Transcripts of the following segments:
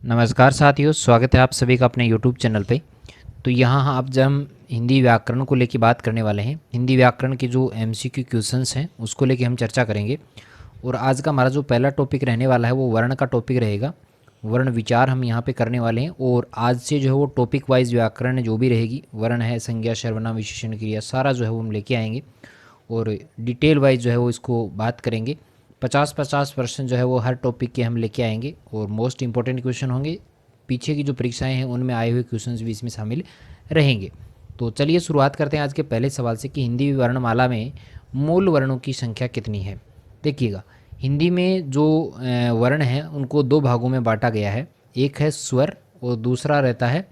नमस्कार साथियों, स्वागत है आप सभी का अपने YouTube चैनल पे। तो यहाँ अब जब हम हिंदी व्याकरण को लेकर बात करने वाले हैं, हिंदी व्याकरण के जो MCQ क्वेश्चंस हैं उसको लेके हम चर्चा करेंगे। और आज का हमारा जो पहला टॉपिक रहने वाला है वो वर्ण का टॉपिक रहेगा। वर्ण विचार हम यहाँ पे करने वाले हैं और आज से जो है वो टॉपिक वाइज व्याकरण जो भी रहेगी, वर्ण है, संज्ञा, सर्वनाम, विशेषण, क्रिया, सारा जो है वो हम लेके आएंगे और डिटेल वाइज जो है वो इसको बात करेंगे। 50-50% जो है वो हर टॉपिक के हम लेके आएंगे और मोस्ट इंपॉर्टेंट क्वेश्चन होंगे। पीछे की जो परीक्षाएं हैं उनमें आए हुए क्वेश्चंस भी इसमें शामिल रहेंगे। तो चलिए शुरुआत करते हैं आज के पहले सवाल से कि हिंदी वर्णमाला में मूल वर्णों की संख्या कितनी है। देखिएगा, हिंदी में जो वर्ण हैं उनको दो भागों में बांटा गया है। एक है स्वर और दूसरा रहता है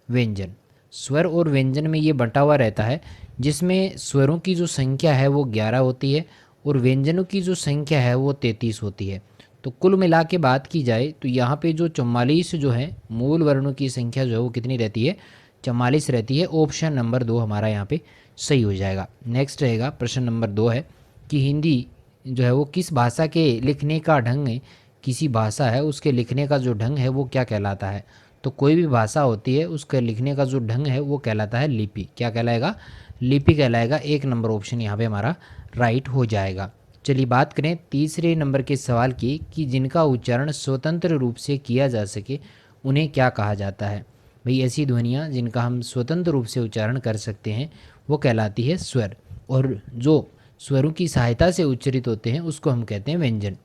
व्यंजन। स्वर और व्यंजन में ये बंटा हुआ रहता है, जिसमें स्वरों की जो संख्या है वो 11 होती है और व्यंजनों की जो संख्या है वो 33 होती है। तो कुल मिला के बात की जाए तो यहाँ पे जो 44 जो है मूल वर्णों की संख्या जो है वो कितनी रहती है, 44 रहती है। ऑप्शन नंबर 2 हमारा यहाँ पे सही हो जाएगा। नेक्स्ट रहेगा प्रश्न नंबर 2 है कि हिंदी जो है वो किस भाषा के लिखने का ढंग है, किसी भाषा है उसके लिखने का जो ढंग है वो क्या कहलाता है। तो कोई भी भाषा होती है उसके लिखने का जो ढंग है वो कहलाता है लिपि। क्या कहलाएगा? लिपि कहलाएगा। एक नंबर ऑप्शन यहाँ पे हमारा राइट हो जाएगा। चलिए बात करें तीसरे नंबर के सवाल की कि जिनका उच्चारण स्वतंत्र रूप से किया जा सके उन्हें क्या कहा जाता है। भाई ऐसी ध्वनियाँ जिनका हम स्वतंत्र रूप से उच्चारण कर सकते हैं वो कहलाती है स्वर, और जो स्वरों की सहायता से उच्चरित होते हैं उसको हम कहते हैं व्यंजन।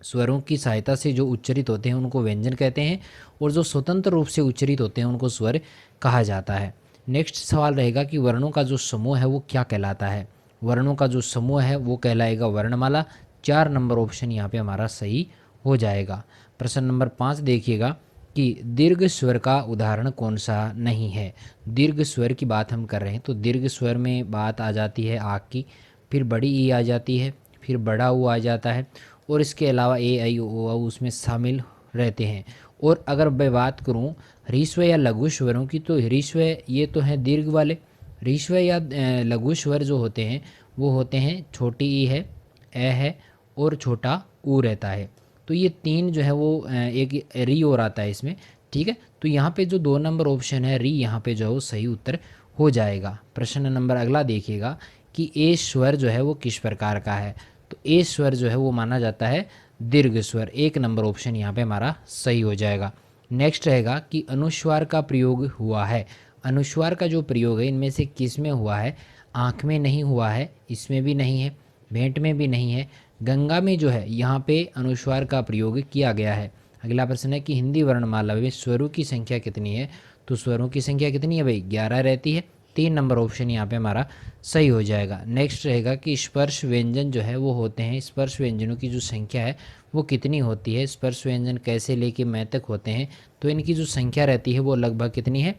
स्वरों की सहायता से जो उच्चरित होते हैं उनको व्यंजन कहते हैं और जो स्वतंत्र रूप से उच्चरित होते हैं उनको स्वर कहा जाता है। नेक्स्ट सवाल रहेगा कि वर्णों का जो समूह है वो क्या कहलाता है। वर्णों का जो समूह है वो कहलाएगा वर्णमाला। 4 नंबर ऑप्शन यहाँ पे हमारा सही हो जाएगा। प्रश्न नंबर 5 देखिएगा कि दीर्घ स्वर का उदाहरण कौन सा नहीं है। दीर्घ स्वर की बात हम कर रहे हैं तो दीर्घ स्वर में बात आ जाती है आग की, फिर बड़ी ई आ जाती है, फिर बड़ा ऊ आ जाता है और इसके अलावा ए आई ओ औ उसमें शामिल रहते हैं। और अगर मैं बात करूं ह्रीस्व या लघु स्वरों की तो ह्रीस्व ये तो हैं दीर्घ वाले। ह्रीस्व या लघु स्वर जो होते हैं वो होते हैं छोटी ई है, ए है और छोटा ऊ रहता है। तो ये तीन जो है वो एक री और आता है इसमें। ठीक है, तो यहाँ पे जो 2 नंबर ऑप्शन है री, यहाँ पे जो है वो सही उत्तर हो जाएगा। प्रश्न नंबर अगला देखिएगा कि ए स्वर जो है वो किस प्रकार का है। तो ए स्वर जो है वो माना जाता है दीर्घ स्वर। 1 नंबर ऑप्शन यहाँ पे हमारा सही हो जाएगा। नेक्स्ट रहेगा कि अनुस्वार का प्रयोग हुआ है। अनुस्वार का जो प्रयोग है इनमें से किस में हुआ है। आँख में नहीं हुआ है, इसमें भी नहीं है, भेंट में भी नहीं है, गंगा में जो है यहाँ पे अनुस्वार का प्रयोग किया गया है। अगला प्रश्न है कि हिंदी वर्णमाला में स्वरों की संख्या कितनी है। तो स्वरों की संख्या कितनी है भाई, 11 रहती है। 3 नंबर ऑप्शन यहाँ पे हमारा सही हो जाएगा। नेक्स्ट रहेगा कि स्पर्श व्यंजन जो है वो होते हैं, स्पर्श व्यंजनों की जो संख्या है वो कितनी होती है। स्पर्श व्यंजन कैसे लेके मैं तक होते हैं तो इनकी जो संख्या रहती है वो लगभग कितनी है,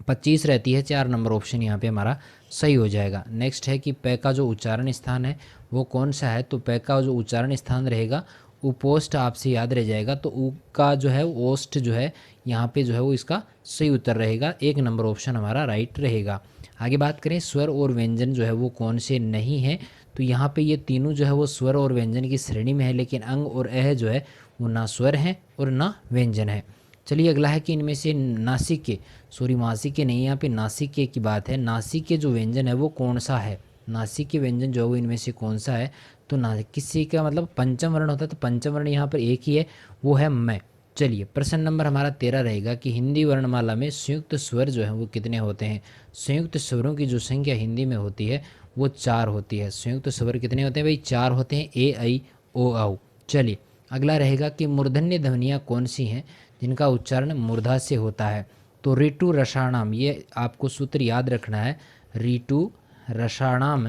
25 रहती है। 4 नंबर ऑप्शन यहाँ पे हमारा सही हो जाएगा। नेक्स्ट है कि पै का जो उच्चारण स्थान है वो कौन सा है। तो पै का जो उच्चारण स्थान रहेगा उपोष्ट, आपसे याद रह जाएगा। तो ऊ का जो है ओष्ठ जो है यहाँ पे जो है वो इसका सही उत्तर रहेगा। 1 नंबर ऑप्शन हमारा राइट रहेगा। आगे बात करें स्वर और व्यंजन जो है वो कौन से नहीं है। तो यहाँ पे ये तीनों जो है वो स्वर और व्यंजन की श्रेणी में है, लेकिन अंग और अह जो है वो ना स्वर है और ना व्यंजन है। चलिए अगला है कि इनमें से नासिक के, सॉरी मासिक के नहीं, यहाँ पे नासिक के की बात है। नासिक के जो व्यंजन है वो कौन सा है। नासिक के व्यंजन जो है वो इनमें से कौन सा है। तो ना किसी का मतलब पंचम वर्ण होता है, तो पंचम वर्ण यहाँ पर एक ही है, वो है मैं। चलिए प्रश्न नंबर हमारा 13 रहेगा कि हिंदी वर्णमाला में संयुक्त स्वर जो है वो कितने होते हैं। संयुक्त स्वरों की जो संख्या हिंदी में होती है वो 4 होती है। संयुक्त स्वर कितने होते हैं भाई, 4 होते हैं, ए आई ओ औ। चलिए अगला रहेगा कि मूर्धन्य ध्वनियाँ कौन सी हैं जिनका उच्चारण मूर्धा से होता है। तो ऋतु रसाणाम, ये आपको सूत्र याद रखना है। ऋतु रसाणाम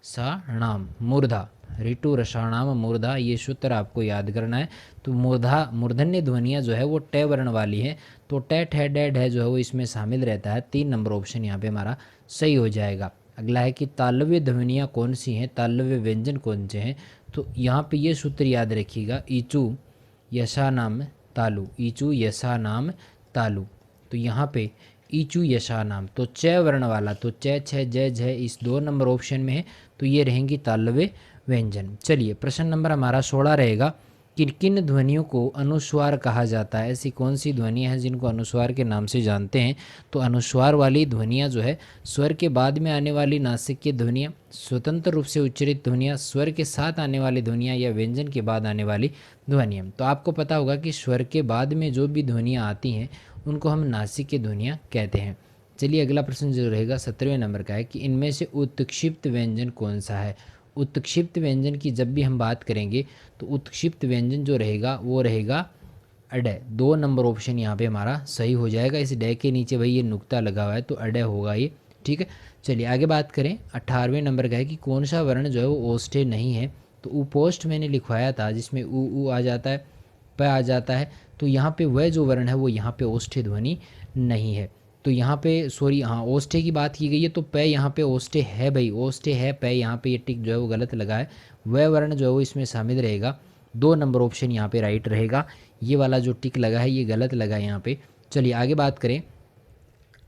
साणाम मूर्धा, ऋतु रसाणाम मूर्धा, ये सूत्र आपको याद करना है। तो मूर्धा मूर्धन्य ध्वनियाँ जो है वो ट वर्ण वाली है, तो ट ठे डे ढे जो है वो इसमें शामिल रहता है। 3 नंबर ऑप्शन यहाँ पे हमारा सही हो जाएगा। अगला है कि तालव्य ध्वनियाँ कौन सी हैं, तालव्य व्यंजन कौन से हैं। तो यहाँ पे ये सूत्र याद रखिएगा, ईचू यशा नाम तालु, ईचू यशा नाम तालु। तो यहाँ पे ईचू यशा नाम, तो च वर्ण वाला, तो च छ ज झ इस 2 नंबर ऑप्शन में है, तो ये रहेंगी तालव्य व्यंजन। चलिए प्रश्न नंबर हमारा 16 रहेगा किन किन ध्वनियों को अनुस्वार कहा जाता है? ऐसी कौन सी ध्वनियाँ हैं जिनको अनुस्वार के नाम से जानते हैं? तो अनुस्वार वाली ध्वनियाँ जो है स्वर के बाद में आने वाली नासिक ध्वनियाँ, स्वतंत्र रूप से उच्चरित ध्वनियाँ, स्वर के साथ आने वाली ध्वनियाँ या व्यंजन के बाद आने वाली ध्वनियाँ। तो आपको पता होगा कि स्वर के बाद में जो भी ध्वनियाँ आती हैं उनको हम नासिक ध्वनियाँ कहते हैं। चलिए अगला प्रश्न जो रहेगा 17वें नंबर का है कि इनमें से उत्क्षिप्त व्यंजन कौन सा है? उत्क्षिप्त व्यंजन की जब भी हम बात करेंगे तो उत्क्षिप्त व्यंजन जो रहेगा वो रहेगा अडय। 2 नंबर ऑप्शन यहाँ पे हमारा सही हो जाएगा। इस डय के नीचे भाई ये नुक्ता लगा हुआ है तो अडय होगा ये, ठीक है। चलिए आगे बात करें 18वें नंबर का है कि कौन सा वर्ण जो है वो ओष्ठ्य नहीं है? तो उपोष्ठ मैंने लिखवाया था जिसमें उ आ जाता है, प आ जाता है, तो यहाँ पे वह जो वर्ण है वो यहाँ पे ओष्ठ्य ध्वनि नहीं है। तो यहाँ पे सॉरी हाँ ओष्ठ्य की बात की गई है तो प यहाँ पे ओष्ठ्य है भाई, ओष्ठ्य है प, यहाँ पे ये टिक जो है वो गलत लगा है, वह वर्ण जो है वो इसमें शामिल रहेगा। 2 नंबर ऑप्शन यहाँ पे राइट रहेगा। ये वाला जो टिक लगा है ये गलत लगा है यहाँ पे। चलिए आगे बात करें।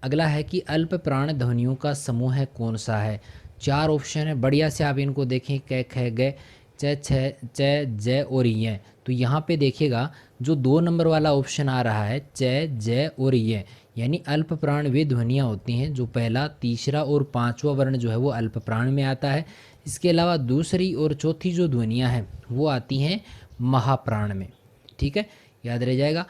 अगला है कि अल्प प्राण ध्वनियों का समूह है कौन सा है? 4 ऑप्शन है, बढ़िया से आप इनको देखें, क ख ग च छ च ज और य। तो यहाँ पे देखिएगा जो 2 नंबर वाला ऑप्शन आ रहा है च ज और य, यानी अल्प प्राण वे ध्वनियाँ होती हैं जो पहला, तीसरा और पांचवा वर्ण जो है वो अल्प प्राण में आता है। इसके अलावा दूसरी और चौथी जो ध्वनियाँ हैं वो आती हैं महाप्राण में, ठीक है, याद रह जाएगा।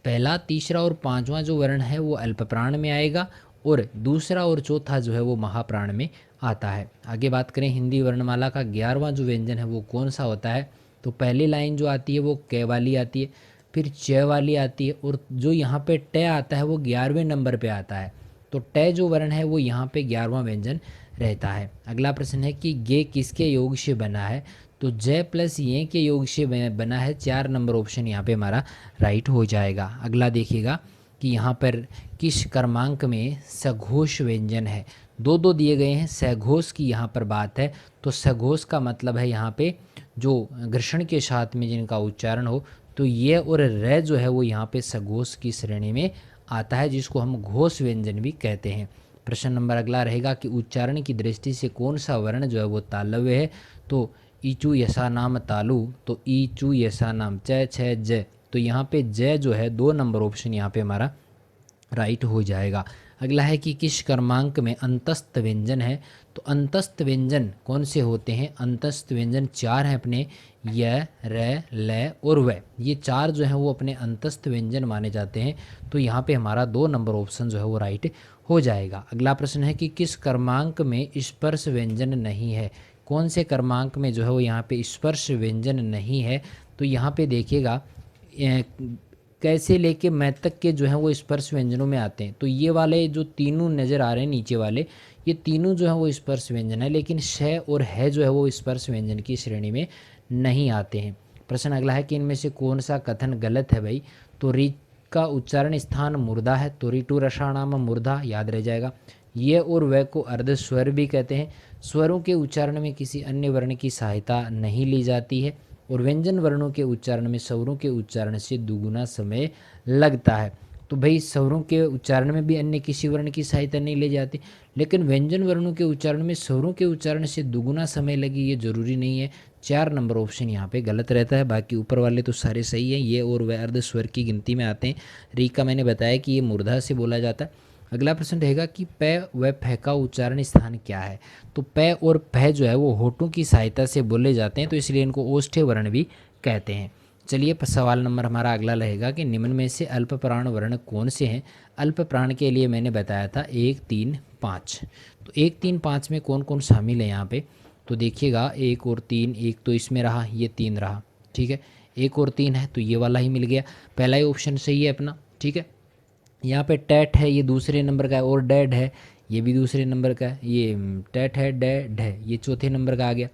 पहला, तीसरा और पांचवा जो वर्ण है वो अल्प प्राण में आएगा और दूसरा और चौथा जो है वो महाप्राण में आता है। आगे बात करें हिंदी वर्णमाला का 11वां जो व्यंजन है वो कौन सा होता है? तो पहली लाइन जो आती है वो क वाली आती है, फिर च वाली आती है और जो यहाँ पे ट आता है वो 11वें नंबर पे आता है। तो ट जो वर्ण है वो यहाँ पे 11वां व्यंजन रहता है। अगला प्रश्न है कि गे किसके योग से बना है? तो ज प्लस ये के योग से बना है। 4 नंबर ऑप्शन यहाँ पे हमारा राइट हो जाएगा। अगला देखिएगा कि यहाँ पर किस क्रमांक में सघोष व्यंजन है? 2 दिए गए हैं, सघोष की यहाँ पर बात है। तो सघोष का मतलब है यहाँ पे जो घर्षण के साथ में जिनका उच्चारण हो, तो ये और र जो है वो यहाँ पे सघोष की श्रेणी में आता है जिसको हम घोष व्यंजन भी कहते हैं। प्रश्न नंबर अगला रहेगा कि उच्चारण की दृष्टि से कौन सा वर्ण जो है वो तालव्य है? तो ईचू यसा नाम तालु, तो ईचू यसा नाम च छ ज, तो यहाँ पे ज जो है 2 नंबर ऑप्शन यहाँ पे हमारा राइट हो जाएगा। अगला है कि किस क्रमांक में अंतस्थ व्यंजन है? तो अंतस्थ व्यंजन कौन से होते हैं? अंतस्थ व्यंजन 4 हैं अपने, य, र, ल और व, ये 4 जो हैं वो अपने अंतस्थ व्यंजन माने जाते हैं। तो यहाँ पे हमारा 2 नंबर ऑप्शन जो है वो राइट हो जाएगा। अगला प्रश्न है कि किस क्रमांक में स्पर्श व्यंजन नहीं है? कौन से क्रमांक में जो है वो यहाँ पे स्पर्श व्यंजन नहीं है? तो यहाँ पे देखिएगा कैसे लेके मैं तक के जो है वो स्पर्श व्यंजनों में आते हैं। तो ये वाले जो तीनों नज़र आ रहे हैं नीचे वाले, ये तीनों जो है वो स्पर्श व्यंजन है, लेकिन श और है जो है वो स्पर्श व्यंजन की श्रेणी में नहीं आते हैं। प्रश्न अगला है कि इनमें से कौन सा कथन गलत है भाई? तो री का उच्चारण स्थान मुर्दा है, तो ऋतु रसाणाम मुर्दा, याद रह जाएगा। ये और वह को अर्ध स्वर भी कहते हैं। स्वरों के उच्चारण में किसी अन्य वर्ण की सहायता नहीं ली जाती है और व्यंजन वर्णों के उच्चारण में स्वरों के उच्चारण से दुगुना समय लगता है। तो भाई स्वरों के उच्चारण में भी अन्य किसी वर्ण की सहायता नहीं ली जाती, लेकिन व्यंजन वर्णों के उच्चारण में स्वरों के उच्चारण से दुगुना समय लगे ये जरूरी नहीं है। 4 नंबर ऑप्शन यहाँ पे गलत रहता है, बाकी ऊपर वाले तो सारे सही हैं। ये और वह अर्ध स्वर की गिनती में आते हैं। री का मैंने बताया कि ये मूर्धा से बोला जाता है। अगला प्रश्न रहेगा कि प व फ का उच्चारण स्थान क्या है? तो प और फ जो है वो होठों की सहायता से बोले जाते हैं, तो इसलिए इनको ओष्ठ्य वर्ण भी कहते हैं। चलिए सवाल नंबर हमारा अगला रहेगा कि निम्न में से अल्प प्राण वर्ण कौन से हैं? अल्प प्राण के लिए मैंने बताया था 1, 3, 5। तो 1, 3, 5 में कौन कौन शामिल है यहाँ पे? तो देखिएगा 1 और 3, एक तो इसमें रहा, ये 3 रहा, ठीक है। 1 और 3 है तो ये वाला ही मिल गया, पहला ही ऑप्शन सही है अपना, ठीक है। यहाँ पे टैट है, ये दूसरे नंबर का है, और डैड है, ये भी दूसरे नंबर का है। ये टैट है, डैड है, ये चौथे नंबर का आ गया।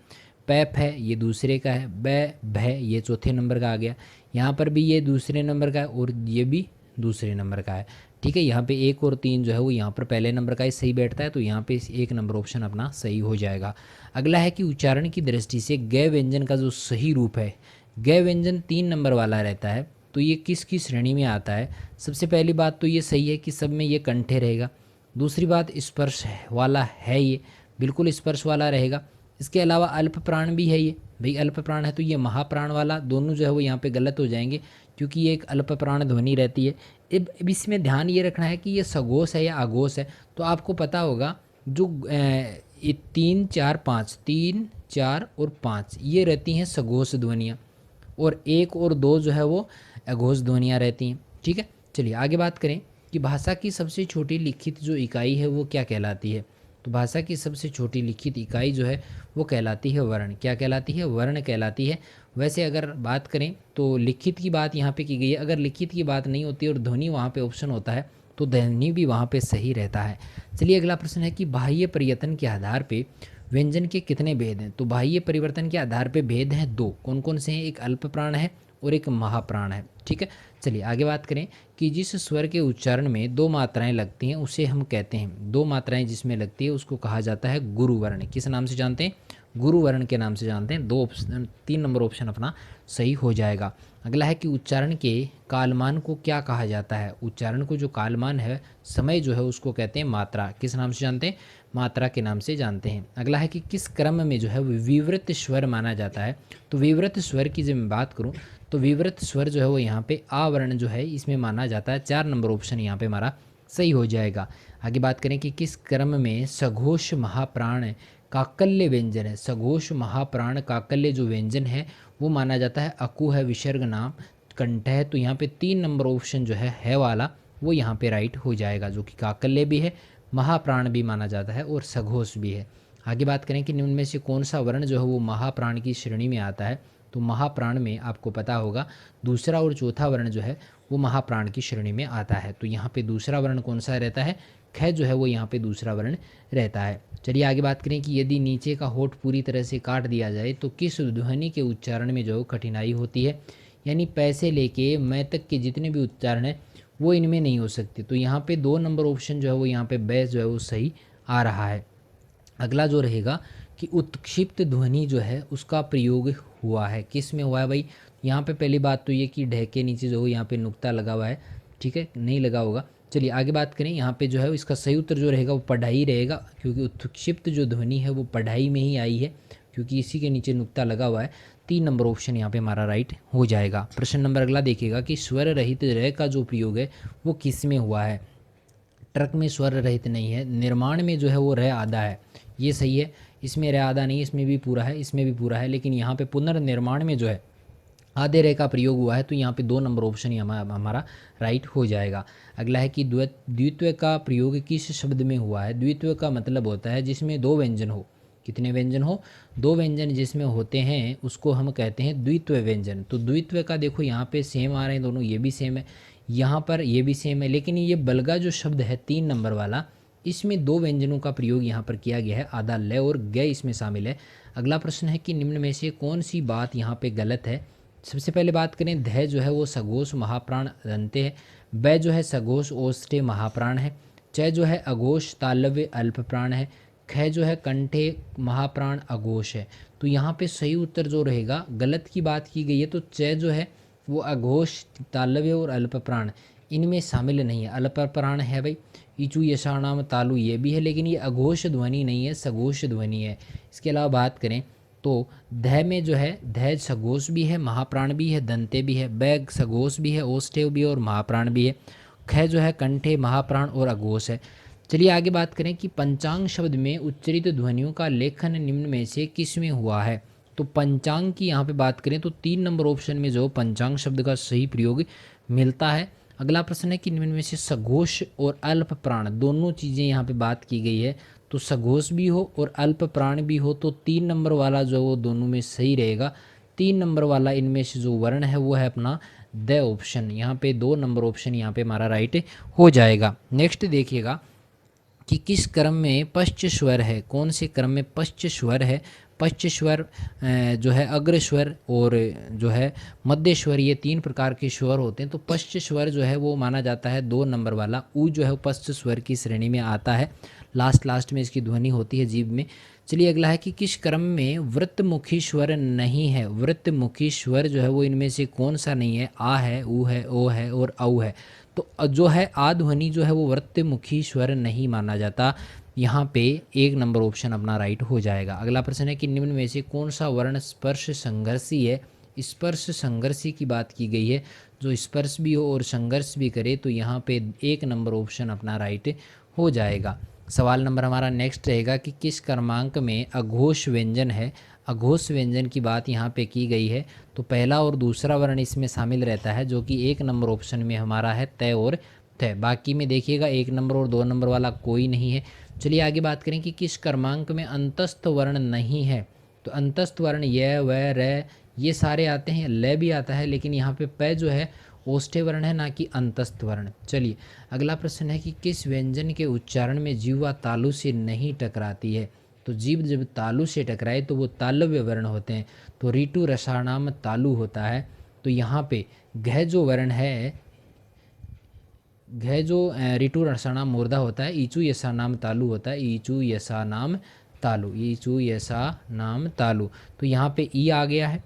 पैप है, ये दूसरे का है। भ, ये चौथे नंबर का आ गया। यहाँ पर भी ये दूसरे नंबर का है और ये भी दूसरे नंबर का है, ठीक है। यहाँ पे 1 और 3 जो है वो यहाँ पर पहले नंबर का ही सही बैठता है, तो यहाँ पे 1 नंबर ऑप्शन अपना सही हो जाएगा। अगला है कि उच्चारण की दृष्टि से ग व्यंजन का जो सही रूप है, ग व्यंजन 3 नंबर वाला रहता है, तो ये किस श्रेणी में आता है? सबसे पहली बात तो ये सही है कि सब में ये कंठे रहेगा। दूसरी बात स्पर्श वाला है, ये बिल्कुल स्पर्श वाला रहेगा। इसके अलावा अल्प प्राण भी है, ये भाई अल्प प्राण है तो ये महाप्राण वाला दोनों जो है वो यहाँ पे गलत हो जाएंगे, क्योंकि ये एक अल्प प्राण ध्वनि रहती है। अब इसमें ध्यान ये रखना है कि ये सघोष है या आघोष है। तो आपको पता होगा जो ये 3 4 5, 3 4 और 5 ये रहती हैं सघोष ध्वनियाँ, और 1 और 2 जो है वो अघोष ध्वनियाँ रहती हैं। ठीक है, चलिए आगे बात करें कि भाषा की सबसे छोटी लिखित जो इकाई है वो क्या कहलाती है। तो भाषा की सबसे छोटी लिखित इकाई जो है वो कहलाती है वर्ण। क्या कहलाती है? वर्ण कहलाती है। वैसे अगर बात करें तो लिखित की बात यहाँ पे की गई है, अगर लिखित की बात नहीं होती और ध्वनि वहाँ पे ऑप्शन होता है तो ध्वनि भी वहाँ पे सही रहता है। चलिए अगला प्रश्न है कि बाह्य परिवर्तन के आधार पे व्यंजन के कितने भेद हैं। तो बाह्य परिवर्तन के आधार पे भेद हैं 2। कौन कौन से हैं? एक अल्प प्राण है और एक महाप्राण है। ठीक है, चलिए आगे बात करें कि जिस स्वर के उच्चारण में 2 मात्राएं लगती हैं उसे हम कहते हैं, 2 मात्राएं जिसमें लगती है उसको कहा जाता है गुरुवर्ण। किस नाम से जानते हैं? गुरुवर्ण के नाम से जानते हैं। 3 नंबर ऑप्शन अपना सही हो जाएगा। अगला है कि उच्चारण के कालमान को क्या कहा जाता है। उच्चारण को जो कालमान है, समय जो है उसको कहते हैं मात्रा। किस नाम से जानते हैं? मात्रा के नाम से जानते हैं। अगला है कि किस क्रम में जो है विवृत स्वर माना जाता है। तो विवृत स्वर की जब मैं बात करूं तो विवृत स्वर जो है वो यहाँ पे आवर्ण जो है इसमें माना जाता है। 4 नंबर ऑप्शन यहाँ पे हमारा सही हो जाएगा। आगे बात करें कि किस क्रम में सघोष महाप्राण काकल्य व्यंजन है। सघोष महाप्राण काकल्य जो व्यंजन है वो माना जाता है। अकु है, विसर्ग नाम, कंठ है। तो यहाँ पे 3 नंबर ऑप्शन जो है वाला वो यहाँ पे राइट हो जाएगा, जो कि काकल्य भी है, महाप्राण भी माना जाता है और सघोष भी है। आगे बात करें कि निम्न में से कौन सा वर्ण जो है वो महाप्राण की श्रेणी में आता है। तो महाप्राण में आपको पता होगा दूसरा और चौथा वर्ण जो है वो महाप्राण की श्रेणी में आता है। तो यहाँ पे दूसरा वर्ण कौन सा रहता है? ख जो है वो यहाँ पे दूसरा वर्ण रहता है। चलिए आगे बात करें कि यदि नीचे का होठ पूरी तरह से काट दिया जाए तो किस ध्वनि के उच्चारण में जो कठिनाई होती है। यानी पैसे लेके मैं तक के जितने भी उच्चारण है वो इनमें नहीं हो सकते। तो यहाँ पे 2 नंबर ऑप्शन जो है वो यहाँ पे बैस जो है वो सही आ रहा है। अगला जो रहेगा कि उत्क्षिप्त ध्वनि जो है उसका प्रयोग हुआ है। किस में हुआ है भाई? यहाँ पे पहली बात तो ये कि ढह के नीचे जो यहाँ पे नुक्ता लगा हुआ है। ठीक है, नहीं लगा होगा। चलिए आगे बात करें, यहाँ पे जो है इसका सही उत्तर जो रहेगा वो पढ़ाई रहेगा, क्योंकि उत्क्षिप्त जो ध्वनि है वो पढ़ाई में ही आई है, क्योंकि इसी के नीचे नुक्ता लगा हुआ है। 3 नंबर ऑप्शन यहाँ पे हमारा राइट हो जाएगा। प्रश्न नंबर अगला देखिएगा कि स्वर रहित र का जो प्रयोग है वो किस में हुआ है। ट्रक में स्वर रहित नहीं है। निर्माण में जो है वो र आधा है, ये सही है। इसमें र आधा नहीं है, इसमें भी पूरा है, इसमें भी पूरा है। लेकिन यहाँ पे पुनर्निर्माण में जो है आधे रे का प्रयोग हुआ है। तो यहाँ पे 2 नंबर ऑप्शन ही हमारा राइट हो जाएगा। अगला है कि द्वित्व का प्रयोग किस शब्द में हुआ है। द्वित्व का मतलब होता है जिसमें 2 व्यंजन हो। कितने व्यंजन हो? 2 व्यंजन जिसमें होते हैं उसको हम कहते हैं द्वित्व व्यंजन। तो द्वित्व का देखो यहाँ पे सेम आ रहे हैं दोनों, ये भी सेम है, यहाँ पर ये भी सेम है। लेकिन ये बलगा जो शब्द है 3 नंबर वाला, इसमें 2 व्यंजनों का प्रयोग यहाँ पर किया गया है। आधा ल और ग इसमें शामिल है। अगला प्रश्न है कि निम्न में से कौन सी बात यहाँ पे गलत है। सबसे पहले बात करें, ध जो है वो सघोष महाप्राण दंते है। ब जो है सघोष ओष्ठे महाप्राण है। च जो है अघोष तालव्य अल्प प्राण है। ख जो है कंठे महाप्राण अघोष है। तो यहाँ पे सही उत्तर जो रहेगा, गलत की बात की गई है तो च जो है वो अघोष तालव्य और अल्प प्राण इनमें शामिल नहीं है। अल्प प्राण है भाई, ईचू यशाणाम तालु ये भी है, लेकिन ये अघोष ध्वनि नहीं है, सघोष ध्वनि है। इसके अलावा बात करें तो ध में जो है ध सघोष भी है, महाप्राण भी है, दंते भी है। बैग सघोष भी है, ओष्ठेव भी है और महाप्राण भी है। ख जो है कंठे महाप्राण और अघोष है। चलिए आगे बात करें कि पंचांग शब्द में उच्चरित ध्वनियों का लेखन निम्न में से किस में हुआ है। तो पंचांग की यहाँ पे बात करें तो 3 नंबर ऑप्शन में जो पंचांग शब्द का सही प्रयोग मिलता है। अगला प्रश्न है कि निम्न में से सघोष और अल्प प्राण दोनों चीज़ें यहाँ पे बात की गई है। तो सघोष भी हो और अल्प प्राण भी हो तो 3 नंबर वाला जो वो दोनों में सही रहेगा। 3 नंबर वाला इनमें से जो वर्ण है वो है अपना द ऑप्शन। यहाँ पे 2 नंबर ऑप्शन यहाँ पे हमारा राइट हो जाएगा। नेक्स्ट देखिएगा कि किस क्रम में पश्च स्वर है। कौन से क्रम में पश्च स्वर है। पश्च स्वर जो है अग्र स्वर और जो है मध्य स्वर, ये 3 प्रकार के स्वर होते हैं। तो पश्च स्वर जो है वो माना जाता है 2 नंबर वाला। ऊ जो है पश्च स्वर की श्रेणी में आता है। लास्ट में इसकी ध्वनि होती है जीभ में। चलिए अगला है कि किस क्रम में वृत्तमुखी स्वर नहीं है। वृत्तमुखी स्वर जो है वो इनमें से कौन सा नहीं है। आ है, ऊ है, ओ है और औ है। तो जो है आ ध्वनि जो है वो वृत्तमुखी स्वर नहीं माना जाता। यहाँ पे 1 नंबर ऑप्शन अपना राइट हो जाएगा। अगला प्रश्न है कि निम्न में से कौन सा वर्ण स्पर्श संघर्षी है। स्पर्श संघर्षी की बात की गई है, जो स्पर्श भी हो और संघर्ष भी करे, तो यहाँ पे 1 नंबर ऑप्शन अपना राइट हो जाएगा। सवाल नंबर हमारा नेक्स्ट रहेगा कि किस क्रमांक में अघोष व्यंजन है। अघोष व्यंजन की बात यहाँ पे की गई है, तो पहला और दूसरा वर्ण इसमें शामिल रहता है, जो कि 1 नंबर ऑप्शन में हमारा है तय और तय। बाकी में देखिएगा 1 नंबर और 2 नंबर वाला कोई नहीं है। चलिए आगे बात करें कि किस क्रमांक में अंतस्थ वर्ण नहीं है। तो अंतस्थ वर्ण य व र ये सारे आते हैं, ल भी आता है, लेकिन यहाँ पे प जो है ओष्ठ्य वर्ण है, ना कि अंतस्थ वर्ण। चलिए अगला प्रश्न है कि किस व्यंजन के उच्चारण में जीवा तालु से नहीं टकराती है। तो जीव जब तालु से टकराए तो वो तालव्य वर्ण होते हैं, तो ऋतु रसानाम तालु होता है। तो यहाँ पे घ जो वर्ण है, घ जो ऋतु रसानाम मूर्धा होता है, ईचु यसा नाम तालु होता है, ईचु यसा नाम तालु, ईचु यसा नाम तालु। तो यहाँ पे ई आ गया है,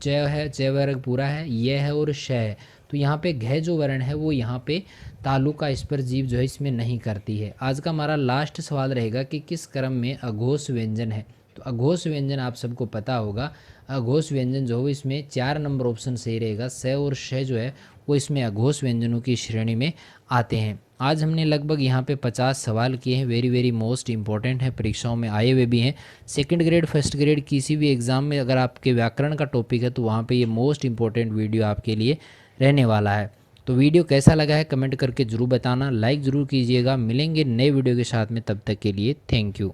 च है, च वर्ग पूरा है, ये है और श है। तो यहाँ पे घ जो वर्ण है वो यहाँ पे तालु का स्पर्श जीव जो है इसमें नहीं करती है। आज का हमारा लास्ट सवाल रहेगा कि किस क्रम में अघोष व्यंजन है। तो अघोष व्यंजन आप सबको पता होगा, अघोष व्यंजन जो हो इसमें 4 नंबर ऑप्शन सही रहेगा। स और श जो है वो इसमें अघोष व्यंजनों की श्रेणी में आते हैं। आज हमने लगभग यहाँ पे 50 सवाल किए हैं, वेरी मोस्ट इंपॉर्टेंट है, परीक्षाओं में आए हुए भी हैं। सेकंड ग्रेड फर्स्ट ग्रेड किसी भी एग्ज़ाम में अगर आपके व्याकरण का टॉपिक है तो वहाँ पे ये मोस्ट इंपॉर्टेंट वीडियो आपके लिए रहने वाला है। तो वीडियो कैसा लगा है कमेंट करके ज़रूर बताना, लाइक ज़रूर कीजिएगा। मिलेंगे नए वीडियो के साथ में, तब तक के लिए थैंक यू।